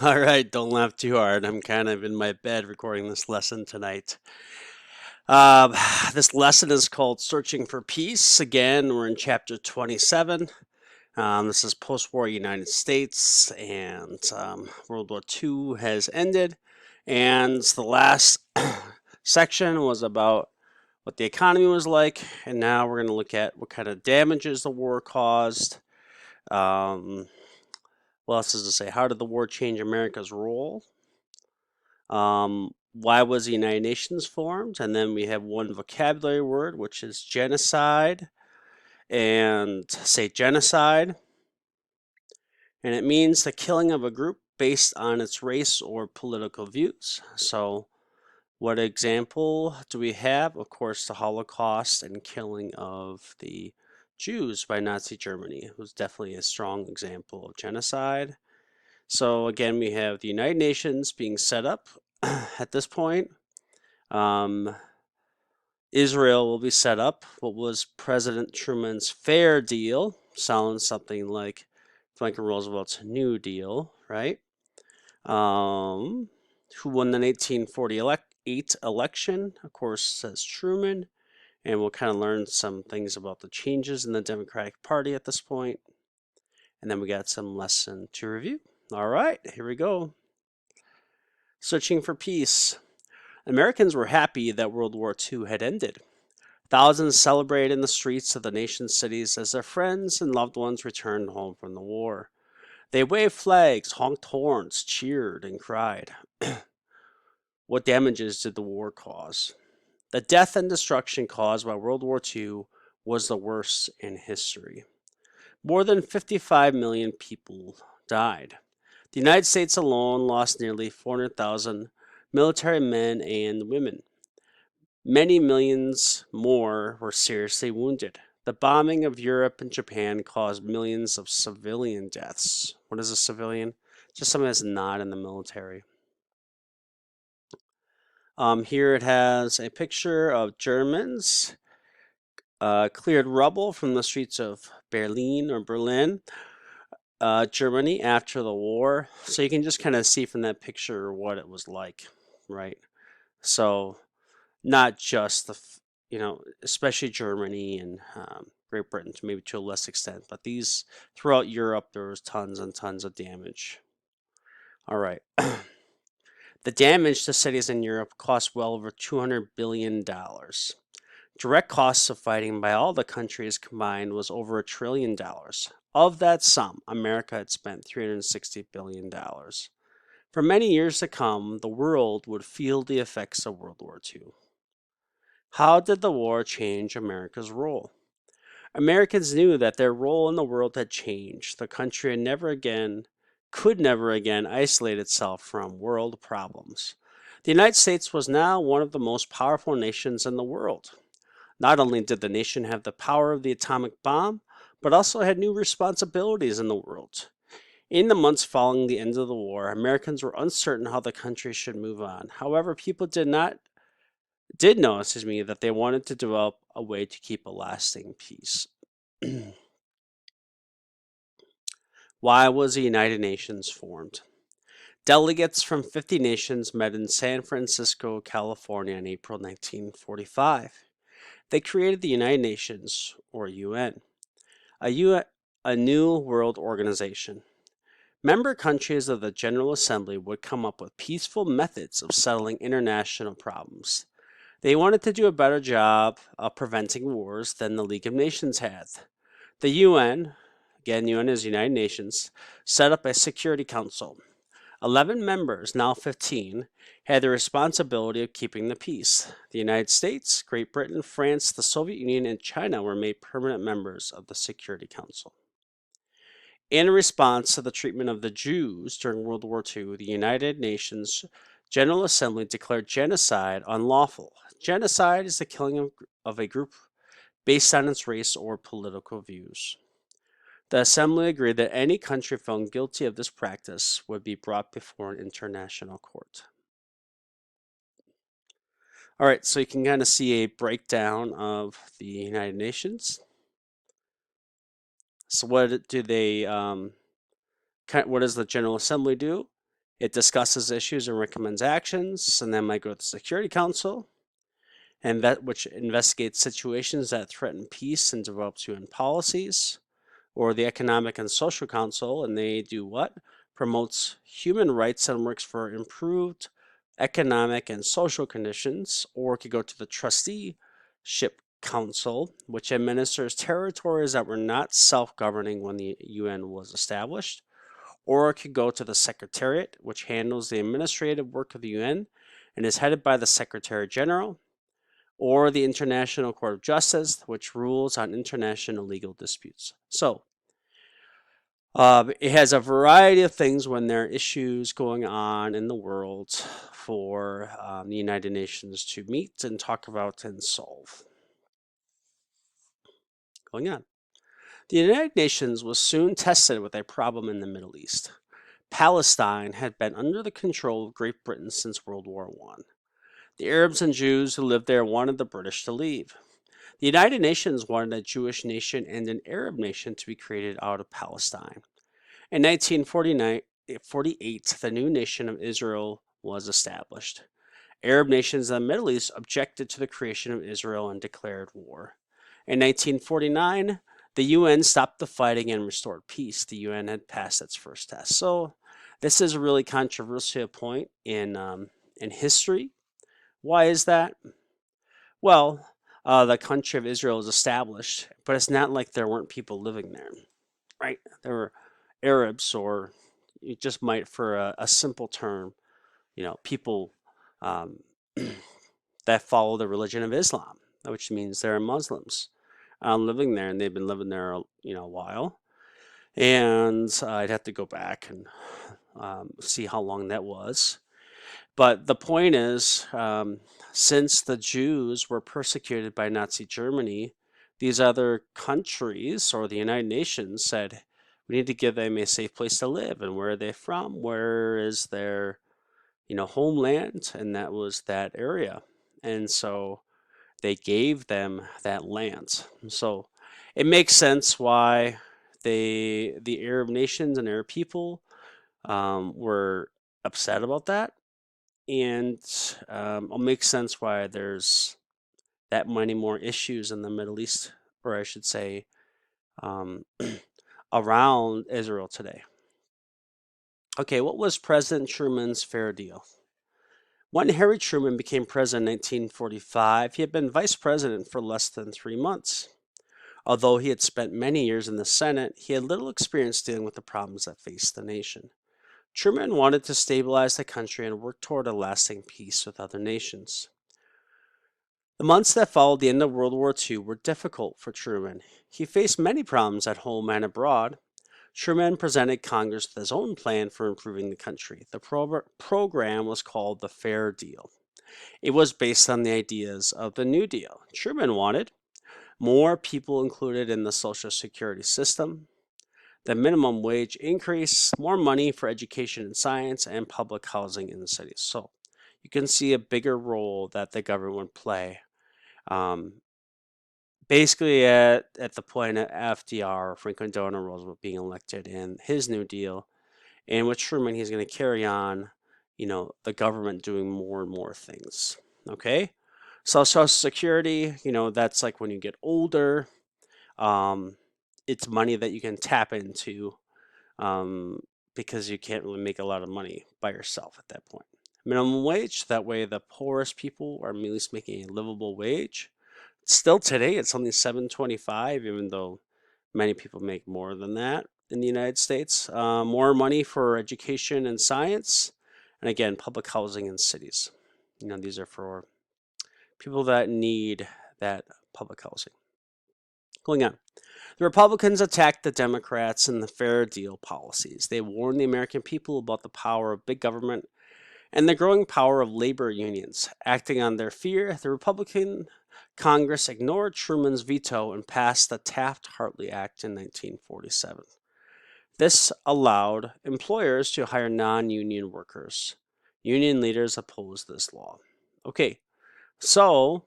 All right, don't laugh too hard. I'm kind of in my bed recording this lesson tonight. Um, this lesson is called Searching for Peace. Again, we're in chapter 27. This is post war United States, and World War II has ended. And the last section was about what the economy was like, and now we're going to look at what kind of damages the war caused. Um, what else does it say? How did the war change America's role? Why was the United Nations formed? And then we have one vocabulary word, which is genocide. And say genocide. And it means the killing of a group based on its race or political views. So, what example do we have? Of course, the Holocaust and killing of the Jews by Nazi Germany. It was definitely a strong example of genocide. So, again, we have the United Nations being set up at this point. Um, Israel will be set up. What was President Truman's fair deal? Sounds something like Franklin Roosevelt's New Deal, right? Who won the 1948 election? Of course, says Truman. And we'll kind of learn some things about the changes in the Democratic Party at this point. And then we got some lesson to review. All right, here we go. Searching for peace. Americans were happy that World War II had ended. Thousands celebrated in the streets of the nation's cities as their friends and loved ones returned home from the war. They waved flags, honked horns, cheered, and cried. What damages did the war cause? The death and destruction caused by World War II was the worst in history. More than 55 million people died. The United States alone lost nearly 400,000 military men and women. Many millions more were seriously wounded. The bombing of Europe and Japan caused millions of civilian deaths. What is a civilian? Just someone that's not in the military. Here it has a picture of Germans cleared rubble from the streets of Berlin or Berlin, Germany after the war. So you can just kind of see from that picture what it was like, right? So not just especially Germany and Great Britain, maybe to a less extent, but these throughout Europe, there was tons and tons of damage. All right. The damage to cities in Europe cost well over $200 billion. Direct costs of fighting by all the countries combined was over $1 trillion. Of that sum, America had spent $360 billion. For many years to come, the world would feel the effects of World War II. How did the war change America's role? Americans knew that their role in the world had changed. The country could never again isolate itself from world problems. The United States was now one of the most powerful nations in the world. Not only did the nation have the power of the atomic bomb, but also had new responsibilities in the world. In the months following the end of the war, Americans were uncertain how the country should move on. However, people did know, that they wanted to develop a way to keep a lasting peace. Why was the United Nations formed? Delegates from 50 nations met in San Francisco, California in April 1945. They created the United Nations, or UN, a new world organization. Member countries of the General Assembly would come up with peaceful methods of settling international problems. They wanted to do a better job of preventing wars than the League of Nations had. The UN, again, UN is United Nations, set up a Security Council. 11 members, now 15, had the responsibility of keeping the peace. The United States, Great Britain, France, the Soviet Union, and China were made permanent members of the Security Council. In response to the treatment of the Jews during World War II, the United Nations General Assembly declared genocide unlawful. Genocide is the killing of a group based on its race or political views. The Assembly agreed that any country found guilty of this practice would be brought before an international court. All right, so you can kind of see a breakdown of the United Nations. So what do they? What does the General Assembly do? It discusses issues and recommends actions, and then might go to the Security Council, and that which investigates situations that threaten peace and develops UN policies, or the Economic and Social Council, and they do what? Promotes human rights and works for improved economic and social conditions, or it could go to the Trusteeship Council, which administers territories that were not self-governing when the UN was established, or it could go to the Secretariat, which handles the administrative work of the UN and is headed by the Secretary General, or the International Court of Justice, which rules on international legal disputes. So, it has a variety of things when there are issues going on in the world for the United Nations to meet and talk about and solve. Going on. The United Nations was soon tested with a problem in the Middle East. Palestine had been under the control of Great Britain since World War I. The Arabs and Jews who lived there wanted the British to leave. The United Nations wanted a Jewish nation and an Arab nation to be created out of Palestine. In 1948, the new nation of Israel was established. Arab nations in the Middle East objected to the creation of Israel and declared war. In 1949, the UN stopped the fighting and restored peace. The UN had passed its first test. So this is a really controversial point in history. Why is that? Well, the country of Israel is established, but it's not like there weren't people living there, right? There were Arabs, or you just might, for a simple term, people that follow the religion of Islam, which means they're Muslims living there, and they've been living there, a while. And I'd have to go back and see how long that was. But the point is, since the Jews were persecuted by Nazi Germany, these other countries or the United Nations said, we need to give them a safe place to live. And where are they from? Where is their, homeland? And that was that area. And so they gave them that land. So it makes sense why the Arab nations and Arab people were upset about that. And it'll make sense why there's that many more issues in the Middle East, or I should say, around Israel today. Okay, what was President Truman's fair deal? When Harry Truman became president in 1945, he had been vice president for less than 3 months. Although he had spent many years in the Senate, he had little experience dealing with the problems that faced the nation. Truman wanted to stabilize the country and work toward a lasting peace with other nations. The months that followed the end of World War II were difficult for Truman. He faced many problems at home and abroad. Truman presented Congress with his own plan for improving the country. The program was called the Fair Deal. It was based on the ideas of the New Deal. Truman wanted more people included in the Social Security system, the minimum wage increase, more money for education and science, and public housing in the cities. So you can see a bigger role that the government would play. Basically, at the point of FDR, Franklin Delano Roosevelt, being elected, and his New Deal, and with Truman, he's going to carry on, the government doing more and more things. Okay, so Social Security, that's like when you get older. It's money that you can tap into because you can't really make a lot of money by yourself at that point. Minimum wage, that way the poorest people are at least making a livable wage. Still today, it's only $7.25, even though many people make more than that in the United States. More money for education and science, and again, public housing in cities. These are for people that need that public housing. Going on. The Republicans attacked the Democrats in the Fair Deal policies. They warned the American people about the power of big government and the growing power of labor unions. Acting on their fear, the Republican Congress ignored Truman's veto and passed the Taft-Hartley Act in 1947. This allowed employers to hire non-union workers. Union leaders opposed this law. Okay, so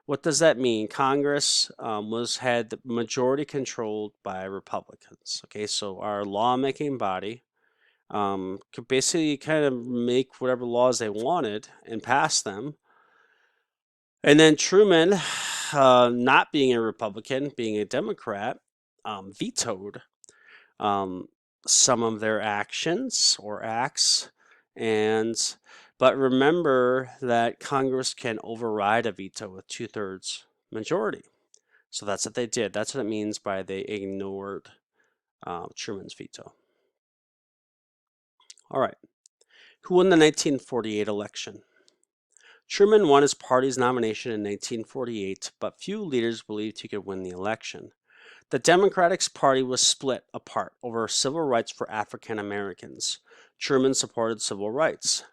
what does that mean? Congress had the majority controlled by Republicans. Okay, so our lawmaking body could basically kind of make whatever laws they wanted and pass them. And then Truman, not being a Republican, being a Democrat, vetoed um, some of their actions or acts. And but remember that Congress can override a veto with 2/3 majority. So that's what they did. That's what it means by they ignored Truman's veto. All right. Who won the 1948 election? Truman won his party's nomination in 1948, but few leaders believed he could win the election. The Democratic Party was split apart over civil rights for African Americans. Truman supported civil rights.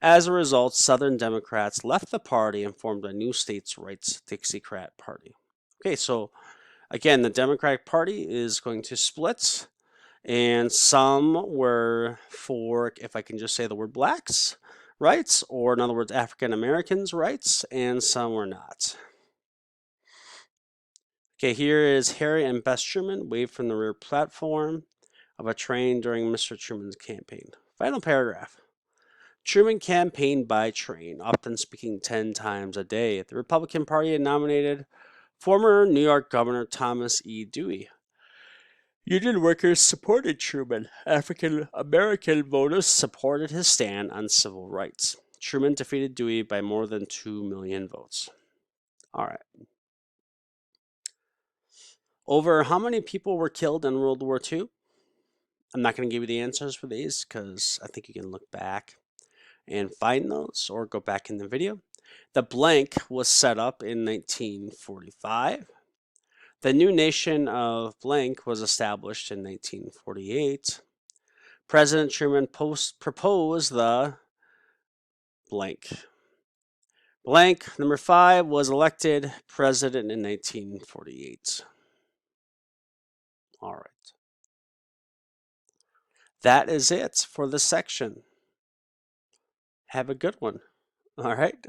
As a result, Southern Democrats left the party and formed a new states' rights Dixiecrat Party. Okay, so again, the Democratic Party is going to split, and some were for, if I can just say the word, blacks' rights, or in other words, African Americans' rights, and some were not. Okay, here is Harry and Bess Truman waved from the rear platform of a train during Mr. Truman's campaign. Final paragraph. Truman campaigned by train, often speaking 10 times a day. The Republican Party had nominated former New York Governor Thomas E. Dewey. Union workers supported Truman. African American voters supported his stand on civil rights. Truman defeated Dewey by more than 2 million votes. All right. Over how many people were killed in World War II? I'm not going to give you the answers for these because I think you can look back and find those or go back in the video. The blank was set up in 1945. The new nation of blank was established in 1948. President Truman proposed the blank. Blank, number 5, was elected president in 1948. All right. That is it for this section. Have a good one. All right.